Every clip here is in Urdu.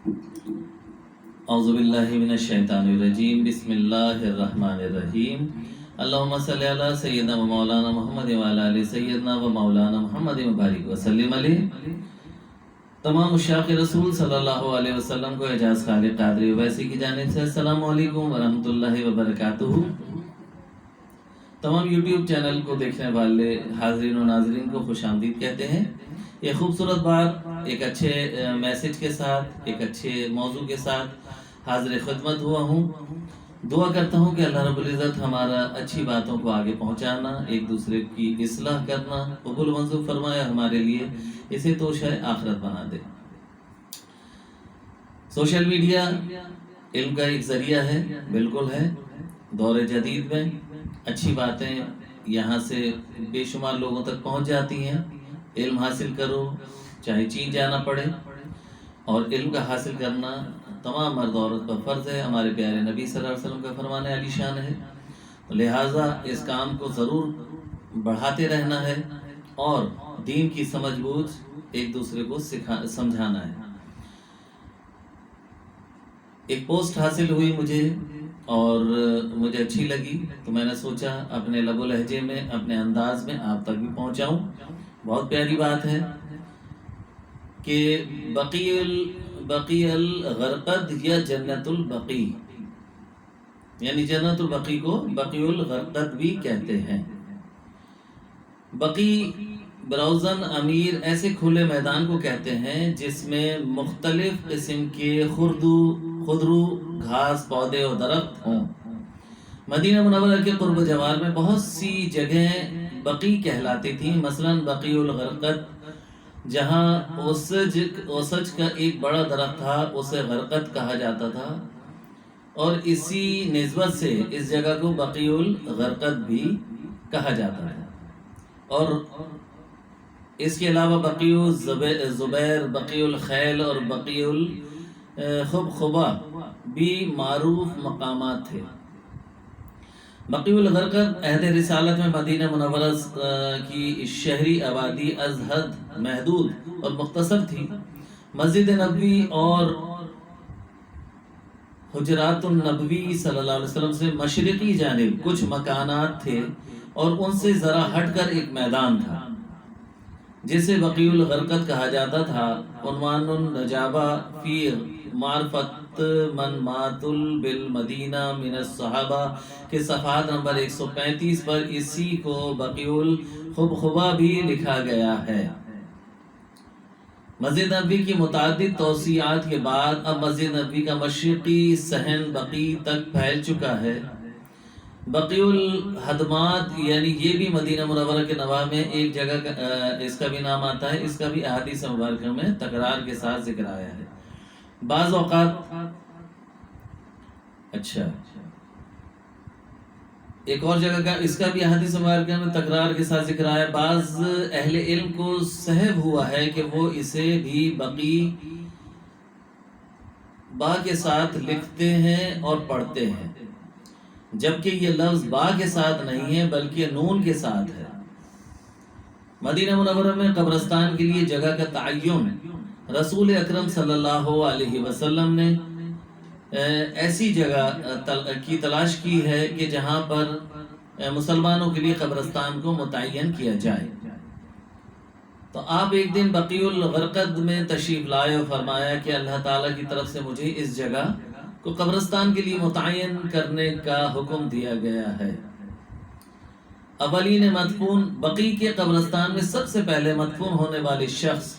اعوذ باللہ من الشیطان الرجیم بسم اللہ الرحمن الرحیم اللہم صلی علی سیدنا و مولانا محمد و علی آل سیدنا و مولانا محمد مبارک وسلم علیہ۔ تمام عشاق رسول صلی اللہ علیہ وسلم کو اعجاز خالق قادری ویسی کی جانب سے السلام علیکم ورحمۃ اللہ وبرکاتہ۔ تمام یوٹیوب چینل کو دیکھنے والے حاضرین و ناظرین کو خوش آمدید کہتے ہیں۔ ایک خوبصورت بات، ایک اچھے میسج کے ساتھ، ایک اچھے موضوع کے ساتھ حاضر خدمت ہوا ہوں۔ دعا کرتا ہوں کہ اللہ رب العزت ہمارا اچھی باتوں کو آگے پہنچانا، ایک دوسرے کی اصلاح کرنا قبول منظور فرمایا ہمارے لیے، اسے توشہ آخرت بنا دے۔ سوشل میڈیا علم کا ایک ذریعہ ہے، بالکل ہے۔ دور جدید میں اچھی باتیں یہاں سے بے شمار لوگوں تک پہنچ جاتی ہیں۔ علم حاصل کرو چاہے چین جانا پڑے، اور علم کا حاصل کرنا تمام مرد عورت پر فرض ہے۔ ہمارے پیارے نبی صلی اللہ علیہ وسلم کا فرمان علی شان ہے، لہٰذا اس کام کو ضرور بڑھاتے رہنا ہے اور دین کی سمجھ بوجھ ایک دوسرے کو سمجھانا ہے۔ ایک پوسٹ حاصل ہوئی مجھے اور مجھے اچھی لگی، تو میں نے سوچا اپنے لب و لہجے میں، اپنے انداز میں آپ تک بھی پہنچاؤں۔ بہت پیاری بات ہے کہ بقی الغرقد یا جنت البقی، یعنی جنت البقی کو بقی الغرقد بھی کہتے ہیں۔ بقی بروزن امیر ایسے کھلے میدان کو کہتے ہیں جس میں مختلف قسم کے خضرو گھاس پودے اور درخت ہوں۔ مدینہ منورہ کے قرب جوار میں بہت سی جگہیں بقی کہلاتی تھیں، مثلا بقی الغرقد، جہاں اوسج کا ایک بڑا درخت تھا اسے غرقد کہا جاتا تھا، اور اسی نسبت سے اس جگہ کو بقی الغرقد بھی کہا جاتا ہے۔ اور اس کے علاوہ بقی الزبیر، بقی الخیل اور بقی الخبخبہ بھی معروف مقامات تھے۔ بقی الغرقد عہد رسالت میں مدینہ منورہ کی شہری آبادی از حد محدود اور مختصر تھی۔ مسجد نبوی اور حجرات النبوی صلی اللہ علیہ وسلم سے مشرقی جانب کچھ مکانات تھے، اور ان سے ذرا ہٹ کر ایک میدان تھا جسے بقی الغرقد کہا جاتا تھا۔ عنوان النجابہ فی معرفت من مات بالمدینہ من الصحابہ کے صفحات نمبر 135 پر اسی کو بقی الخبخبہ بھی لکھا گیا ہے۔ مسجد نبوی کی متعدد توسیعات کے بعد اب مسجد نبوی کا مشرقی صحن بقی تک پھیل چکا ہے۔ بقی الحدمات، یعنی یہ بھی مدینہ منورہ کے نواح میں ایک جگہ اس کا بھی نام آتا ہے، اس کا بھی احادیث مبارکہ میں تکرار کے ساتھ ذکر آیا ہے۔ بعض اوقات ایک اور جگہ کا اس کا بھی احادیث مبارکہ میں تکرار کے ساتھ ذکر آیا۔ بعض اہل علم کو سہو ہوا ہے کہ وہ اسے بھی بقی با کے ساتھ لکھتے ہیں اور پڑھتے ہیں، جبکہ یہ لفظ با کے ساتھ نہیں ہے بلکہ نون کے ساتھ ہے۔ مدینہ منورہ میں قبرستان کے لیے جگہ کا تعین رسول اکرم صلی اللہ علیہ وسلم نے ایسی جگہ کی تلاش کی ہے کہ جہاں پر مسلمانوں کے لیے قبرستان کو متعین کیا جائے۔ تو آپ ایک دن بقی الغرقد میں تشریف لائے اور فرمایا کہ اللہ تعالیٰ کی طرف سے مجھے اس جگہ کو قبرستان کے لیے متعین کرنے کا حکم دیا گیا ہے۔ اولین مدفون بقی کے قبرستان میں سب سے پہلے مدفون ہونے والے شخص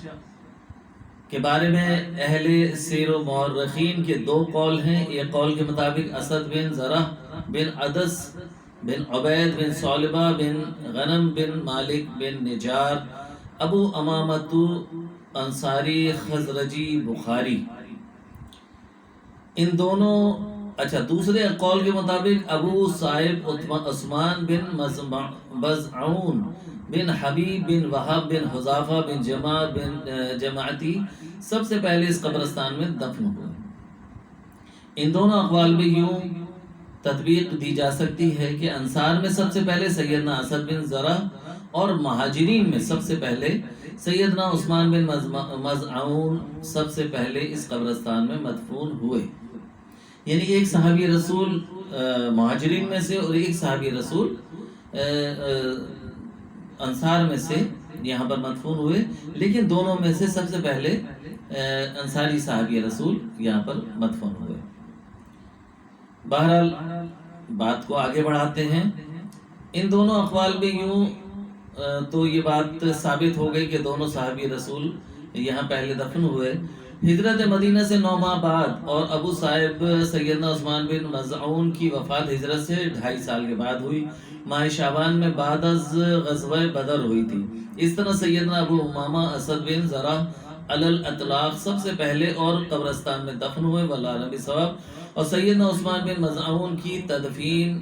کے بارے میں اہل سیر و مورخین کے دو قول ہیں۔ ایک قول کے مطابق اسد بن زرہ بن عدس بن عبید بن صالبہ بن غنم بن مالک بن نجار ابو امامۃ انصاری خزرجی بخاری، ان دونوں دوسرے قول کے مطابق ابو صائب عثمان بن بزعون بن حبیب بن وہب بن حذافہ بن جماعتی سب سے پہلے اس قبرستان میں دفن ہوئے۔ ان دونوں اقوال میں یوں تطبیق دی جا سکتی ہے کہ انصار میں سب سے پہلے سیدنا اسد بن زرہ اور مہاجرین میں سب سے پہلے سیدنا عثمان بن مظعون سب سے پہلے اس قبرستان میں مدفون ہوئے. یعنی ایک صحابی رسول مہاجرین میں سے اور ایک صحابی رسول انصار میں سے یہاں پر مدفون ہوئے، لیکن دونوں میں سے سب سے پہلے انصاری صحابی رسول یہاں پر مدفون ہوئے. بہرحال بات کو آگے بڑھاتے ہیں. ان دونوں اقوال میں یوں تو یہ بات ثابت ہو گئی کہ دونوں صحابی رسول یہاں پہلے دفن ہوئے. ہجرت مدینہ سے 9 ماہ بعد اور ابو صاحب سیدنا عثمان بن مظعون کی وفات ہجرت سے 2.5 سال کے بعد ہوئی. ماہ شعبان میں بعد از غزوہ بدر ہوئی تھی. اس طرح سیدنا ابو امامہ اسد بن زرع علی الاطلاق سب سے پہلے اور قبرستان میں دفن ہوئے واللہ عالم بالصواب. اور سیدنا عثمان بن مظعون کی تدفین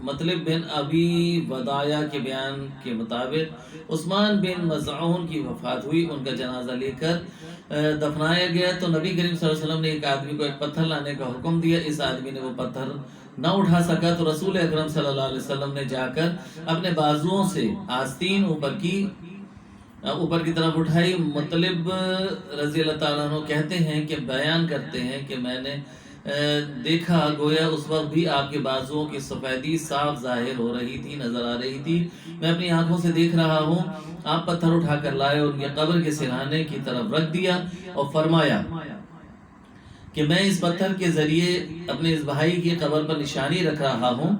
مطلب بن ابی وداعہ کے بیان کے مطابق عثمان بن مظعون کی وفات ہوئی، ان کا جنازہ لے کر دفنایا گیا تو نبی کریم صلی اللہ علیہ وسلم نے ایک آدمی کو ایک پتھر لانے کا حکم دیا. اس آدمی نے وہ پتھر نہ اٹھا سکا تو رسول اکرم صلی اللہ علیہ وسلم نے جا کر اپنے بازوؤں سے آستین اوپر کی طرف اٹھائی. مطلب رضی اللہ تعالیٰ عنہ کہتے ہیں کہ بیان کرتے ہیں کہ میں نے دیکھا گویا اس وقت بھی آپ کے بازوؤں کی سفیدی صاف ظاہر ہو رہی تھی، نظر آ رہی تھی. میں اپنی آنکھوں سے دیکھ رہا ہوں. آپ پتھر اٹھا کر لائے اور ان کی قبر کے سرہانے کی طرف رکھ دیا اور فرمایا کہ میں اس پتھر کے ذریعے اپنے اس بھائی کی قبر پر نشانی رکھ رہا ہوں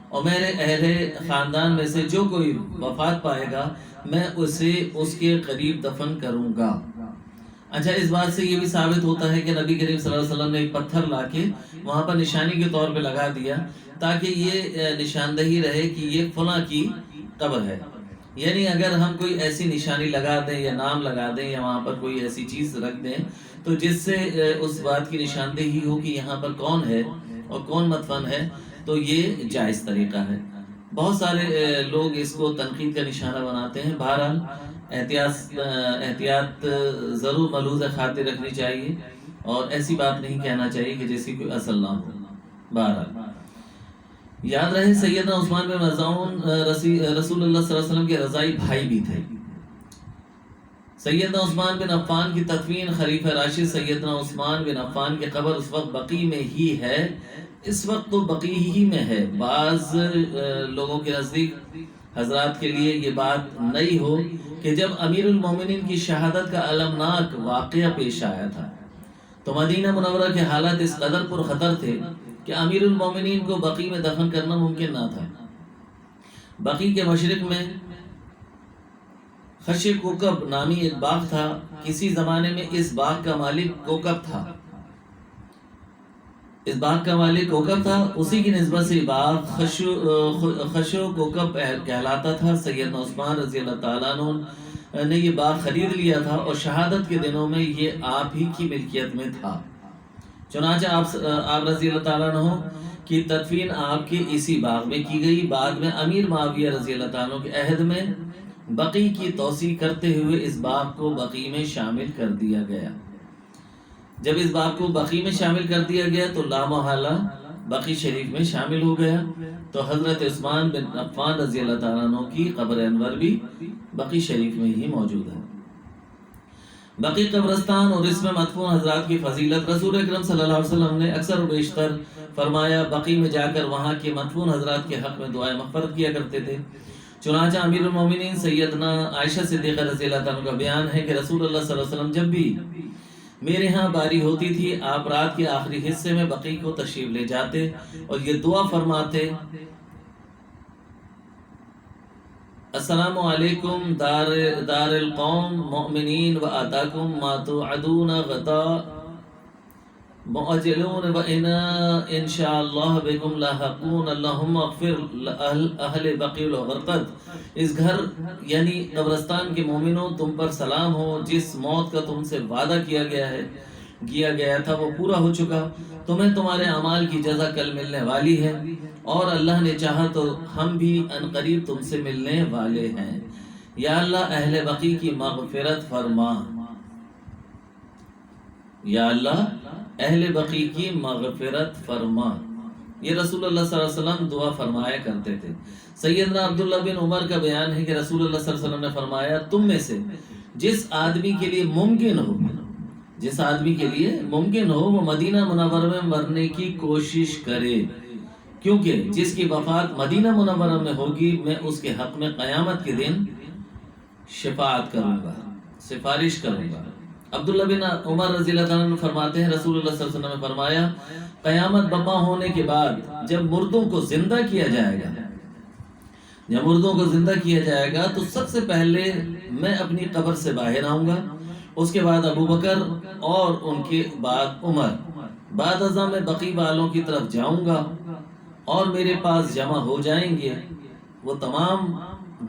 اور میرے اہل خاندان میں سے جو کوئی وفات پائے گا میں اسے اس کے قریب دفن کروں گا. اچھا، اس بات سے یہ بھی ثابت ہوتا ہے کہ نبی کریم صلی اللہ علیہ وسلم نے ایک پتھر لا کے وہاں پر نشانی کے طور پہ لگا دیا تاکہ یہ نشاندہی رہے کہ یہ فلاں کی قبر ہے. یعنی اگر ہم کوئی ایسی نشانی لگا دیں یا نام لگا دیں یا وہاں پر کوئی ایسی چیز رکھ دیں تو جس سے اس بات کی نشاندہی ہو کہ یہاں پر کون ہے اور کون مدفن ہے، تو یہ جائز طریقہ ہے. بہت سارے لوگ اس کو تنقید کا نشانہ بناتے ہیں. بہرحال احتیاط ضرور ملحوظ خاطر رکھنی چاہیے اور ایسی بات نہیں کہنا چاہیے کہ جیسی کوئی اصل نہ ہو. بہرحال یاد رہے سیدنا عثمان بن مظعون رسول اللہ صلی اللہ علیہ وسلم کے رضائی بھائی بھی تھے. سیدنا عثمان بن عفان کی تدفین خلیفہ راشد سیدنا عثمان بن عفان کی قبر اس وقت بقیع میں ہی ہے. اس وقت تو بقیع ہی میں ہے. بعض لوگوں کے نزدیک حضرات کے لیے یہ بات نئی ہو کہ جب امیر المومنین کی شہادت کا المناک واقعہ پیش آیا تھا تو مدینہ منورہ کے حالات اس قدر پر خطر تھے کہ امیر المومنین کو بقیع میں دفن کرنا ممکن نہ تھا. بقیع کے مشرق میں خش کوکب نامی ایک باغ تھا. کسی زمانے میں اس باغ کا مالک کوکب تھا. اس باغ کا مالک کوکب تھا، اسی کی نسبت سے باغ خشو کوکب کہلاتا تھا. سیدنا عثمان رضی اللہ تعالیٰ عنہ نے یہ باغ خرید لیا تھا اور شہادت کے دنوں میں یہ آپ ہی کی ملکیت میں تھا. چنانچہ آپ رضی اللہ تعالیٰ عنہ کی تدفین آپ کے اسی باغ میں کی گئی. بعد میں امیر معاویہ رضی اللہ تعالیٰ عنہ کے عہد میں بقیع کی توسیع کرتے ہوئے اس باغ کو بقیع میں شامل کر دیا گیا. جب اس باغ کو بقیع میں شامل کر دیا گیا تو لامحالہ بقیع شریف میں شامل ہو گیا. تو حضرت عثمان بن عفان رضی اللہ تعالیٰ عنہ کی قبر انور بھی بقیع شریف میں ہی موجود ہے. بقیع قبرستان اور اس میں مدفون حضرات کی فضیلت رسول اکرم صلی اللہ علیہ وسلم نے اکثر و بیشتر فرمایا بقیع میں جا کر وہاں کے مدفون حضرات کے حق میں دعائیں مغفرت کیا کرتے تھے. چنانچہ امیر المومنین سیدنا عائشہ صدیقہ رضی اللہ تعالیٰ عنہ کا بیان ہے کہ رسول اللہ صلی اللہ علیہ وسلم جب بھی میرے ہاں باری ہوتی تھی آپ رات کے آخری حصے میں بقیع کو تشریف لے جاتے اور یہ دعا فرماتے: السلام علیکم دار القوم مؤمنین و آتاکم ما توعدون غدا مؤجلون و انا انشاءاللہ بکم لاحقون اللہم اغفر اہل بقیع الغرقد. اس گھر یعنی قبرستان کے مومنوں تم پر سلام ہو. جس موت کا تم سے وعدہ کیا گیا تھا وہ پورا ہو چکا. تمہیں تمہارے اعمال کی جزا کل ملنے والی ہے اور اللہ نے چاہا تو ہم بھی عنقریب تم سے ملنے والے ہیں. یا اللہ اہل بقیع کی مغفرت فرما. یا اللہ اہل بقیع کی مغفرت فرما. یہ رسول اللہ صلی اللہ علیہ وسلم دعا فرمایا کرتے تھے۔ سیدنا عبداللہ بن عمر کا بیان ہے کہ رسول اللہ صلی اللہ علیہ وسلم نے فرمایا تم میں سے جس آدمی کے لیے ممکن ہو وہ مدینہ منورہ میں مرنے کی کوشش کرے، کیونکہ جس کی وفات مدینہ منورہ میں ہوگی میں اس کے حق میں قیامت کے دن شفاعت کروں گا، سفارش کروں گا۔ عبداللہ بن عمر رضی اللہ عنہ فرماتے ہیں رسول اللہ صلی اللہ علیہ وسلم نے فرمایا قیامت برپا ہونے کے بعد جب مردوں کو زندہ کیا جائے گا تو سب سے پہلے میں اپنی قبر سے باہر آؤں گا، اس کے بعد ابو بکر اور ان کے بعد عمر، بعد ازاں میں بقی والوں کی طرف جاؤں گا اور میرے پاس جمع ہو جائیں گے وہ تمام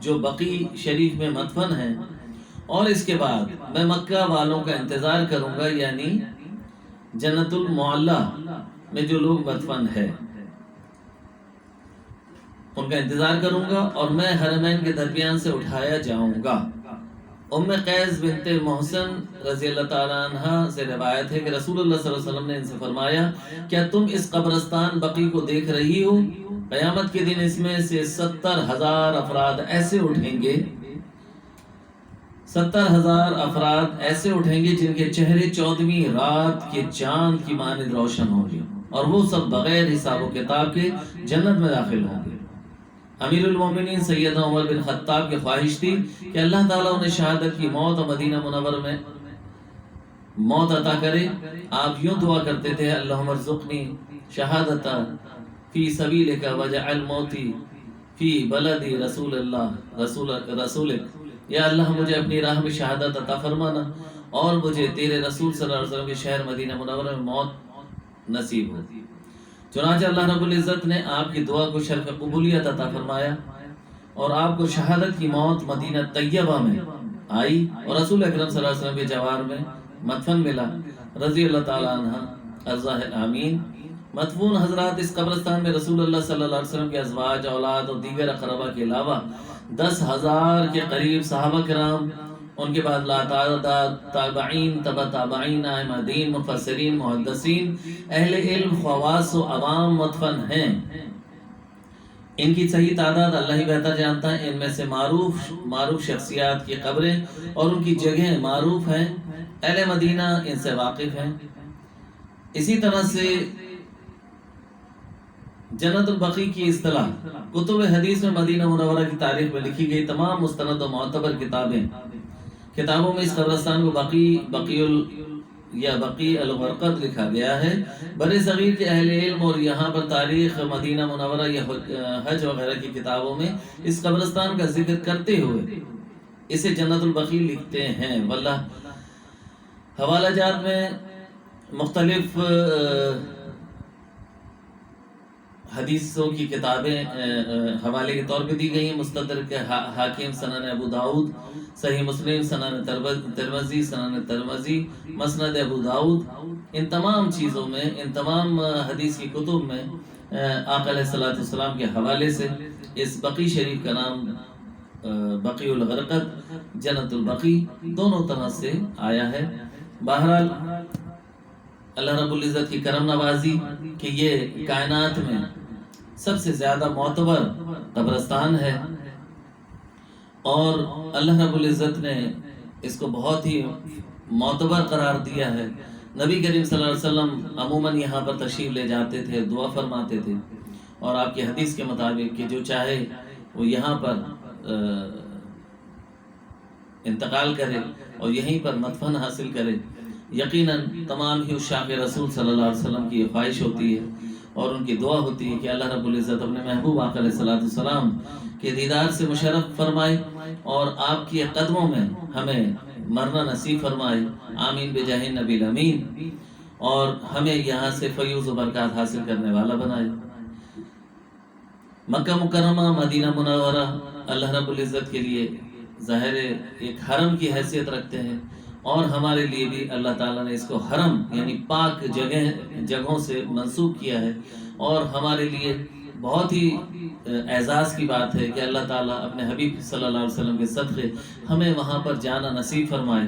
جو بقی شریف میں مدفن ہیں، اور اس کے بعد میں مکہ والوں کا انتظار کروں گا، یعنی جنت المعلا میں جو لوگ مدفن ہے ان کا انتظار کروں گا اور میں حرمین کے درمیان سے اٹھایا جاؤں گا۔ ام قیس بنت محسن رضی اللہ تعالیٰ عنہ سے روایت ہے کہ رسول اللہ صلی اللہ علیہ وسلم نے ان سے فرمایا کیا تم اس قبرستان بقی کو دیکھ رہی ہو؟ قیامت کے دن اس میں سے 70,000 افراد ایسے اٹھیں گے 70,000 افراد ایسے اٹھیں گے جن کے چہرے 14ویں رات کے چاند کی مانند روشن ہوں گے، اور وہ سب بغیر حساب و کتاب کے جنت میں داخل ہوں گے۔ امیر المومنین سیدنا عمر بن خطاب کی خواہش تھی کہ اللہ تعالیٰ انہیں شہادت کی موت اور مدینہ منور میں موت عطا کرے۔ آپ یوں دعا کرتے تھے اللہم ارزقنی شہادتا فی سبیلک وجعل موتی فی بلدی رسول اللہ رسولک، یا اللہ مجھے اپنی راہ میں شہادت عطا فرمانا اور مجھے تیرے رسول صلی اللہ علیہ وسلم کے شہر مدینہ منورہ میں موت نصیب ہو۔ چنانچہ اللہ رب العزت نے آپ کی دعا کو شرف قبولیت عطا فرمایا اور آپ کو شہادت کی موت مدینہ طیبہ میں آئی اور رسول اکرم صلی اللہ علیہ وسلم کے جوار میں مدفن ملا رضی اللہ تعالیٰ عنہ ارزاہ آمین۔ مدفون حضرات اس قبرستان میں رسول اللہ صلی اللہ علیہ وسلم کے ازواج، اولاد اور دیگر اقربا کے علاوہ 10,000 کے قریب صحابہ کرام، ان کے بعد لا تعداد تابعین، تبع تابعین، ائمہ دین، مفسرین، محدثین، اہل علم، خواص و عوام مدفن ہیں۔ ان کی صحیح تعداد اللہ ہی بہتر جانتا ہے۔ ان میں سے معروف شخصیات کی قبریں اور ان کی جگہیں معروف ہیں، اہل مدینہ ان سے واقف ہیں۔ اسی طرح سے جنت البقیع کی اصطلاح کتب حدیث میں مدینہ منورہ کی تاریخ میں لکھی گئی تمام مستند و معتبر کتابوں میں اس قبرستان کو بقیع الغرقد لکھا گیا ہے۔ بر صغیر کے اہل علم اور یہاں پر تاریخ مدینہ منورہ یا حج وغیرہ کی کتابوں میں اس قبرستان کا ذکر کرتے ہوئے اسے جنت البقیع لکھتے ہیں۔ واللہ حوالہ جات میں مختلف حدیثوں کی کتابیں حوالے کے طور پہ دی گئی ہیں۔ مستدرک حاکم، سنن ابو داؤد، صحیح مسلم، سنن ترمذی، مسند ابو داؤد، ان تمام چیزوں میں، ان تمام حدیث کی کتب میں آقا علیہ الصلوۃ والسلام کے حوالے سے اس بقیع شریف کا نام بقیع الغرقد، جنت البقیع دونوں طرح سے آیا ہے۔ بہرحال اللہ رب العزت کی کرم نوازی کہ یہ کائنات میں سب سے زیادہ معتبر قبرستان ہے، اور اللہ رب العزت نے اس کو بہت ہی معتبر قرار دیا ہے۔ نبی کریم صلی اللہ علیہ وسلم عموماً یہاں پر تشریف لے جاتے تھے، دعا فرماتے تھے، اور آپ کی حدیث کے مطابق کہ جو چاہے وہ یہاں پر انتقال کرے اور یہیں پر مدفن حاصل کرے۔ یقیناً تمام ہی عشاق رسول صلی اللہ علیہ وسلم کی یہ خواہش ہوتی ہے اور ان کی دعا ہوتی ہے کہ اللہ رب العزت اپنے محبوب آقا علیہ الصلوۃ والسلام کے دیدار سے مشرف فرمائے اور آپ کے قدموں میں ہمیں مرنا نصیب فرمائے، آمین بجاہ النبی الامین، اور ہمیں یہاں سے فیوز و برکات حاصل کرنے والا بنائے۔ مکہ مکرمہ، مدینہ منورہ اللہ رب العزت کے لیے ظاہر ایک حرم کی حیثیت رکھتے ہیں، اور ہمارے لیے بھی اللہ تعالیٰ نے اس کو حرم یعنی پاک جگہوں سے منسوب کیا ہے، اور ہمارے لیے بہت ہی اعزاز کی بات ہے کہ اللہ تعالیٰ اپنے حبیب صلی اللہ علیہ وسلم کے صدقے ہمیں وہاں پر جانا نصیب فرمائے۔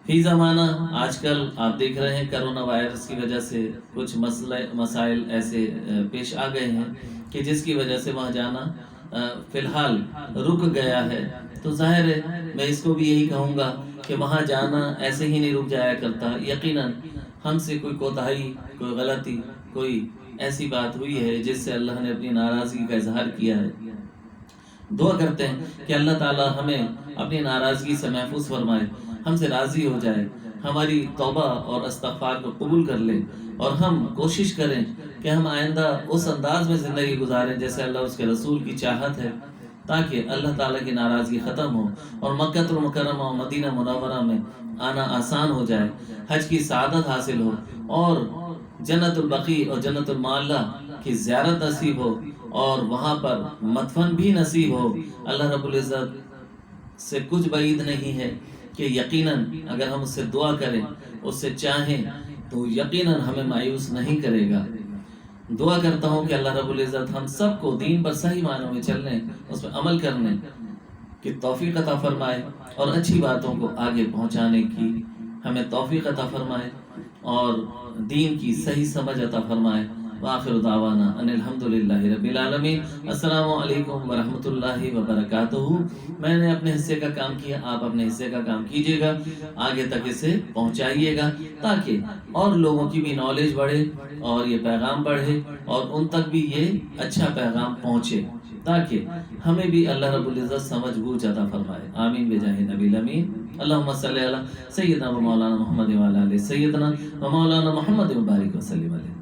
فی زمانہ آج کل آپ دیکھ رہے ہیں کرونا وائرس کی وجہ سے کچھ مسائل ایسے پیش آ گئے ہیں کہ جس کی وجہ سے وہاں جانا فی الحال رک گیا ہے. تو ظاہر ہے میں اس کو بھی یہی کہوں گا کہ وہاں جانا ایسے ہی نہیں رک جایا کرتا. یقیناً ہم سے کوئی کوتاہی، کوئی غلطی، کوئی ایسی بات ہوئی ہے جس سے اللہ نے اپنی ناراضگی کا اظہار کیا ہے. دعا کرتے ہیں کہ اللہ تعالی ہمیں اپنی ناراضگی سے محفوظ فرمائے، ہم سے راضی ہو جائے، ہماری توبہ اور استغفار کو قبول کر لے، اور ہم کوشش کریں کہ ہم آئندہ اس انداز میں زندگی گزاریں جیسے اللہ اس کے رسول کی چاہت ہے، تاکہ اللہ تعالیٰ کی ناراضگی ختم ہو اور مکہ المکرمہ اور مدینہ منورہ میں آنا آسان ہو جائے، حج کی سعادت حاصل ہو، اور جنت البقیع اور جنت المعلی کی زیارت نصیب ہو، اور وہاں پر مدفن بھی نصیب ہو. اللہ رب العزت سے کچھ بعید نہیں ہے کہ یقیناً اگر ہم اس سے دعا کریں، اس سے چاہیں، تو یقیناً ہمیں مایوس نہیں کرے گا. دعا کرتا ہوں کہ اللہ رب العزت ہم سب کو دین پر صحیح معنوں میں چلنے، اس پر عمل کرنے کی توفیق عطا فرمائے، اور اچھی باتوں کو آگے پہنچانے کی ہمیں توفیق عطا فرمائے، اور دین کی صحیح سمجھ عطا فرمائے. وآخر دعوانا ان الحمدللہ رب العالمین. السلام علیکم ورحمۃ اللہ وبرکاتہ. میں نے اپنے حصے کا کام کیا، آپ اپنے حصے کا کام کیجیے گا، آگے تک اسے پہنچائیے گا، تاکہ اور لوگوں کی بھی نالج بڑھے اور یہ پیغام بڑھے، اور ان تک بھی یہ اچھا پیغام پہنچے، تاکہ ہمیں بھی اللہ رب العزت سمجھ بوجھ عطا فرمائے. آمین بجاہ نبی الامین. اللہم صلی علی سیدنا و مولانا محمد و علی آل سیدنا و مولانا محمد و بارک وسلم علیہ.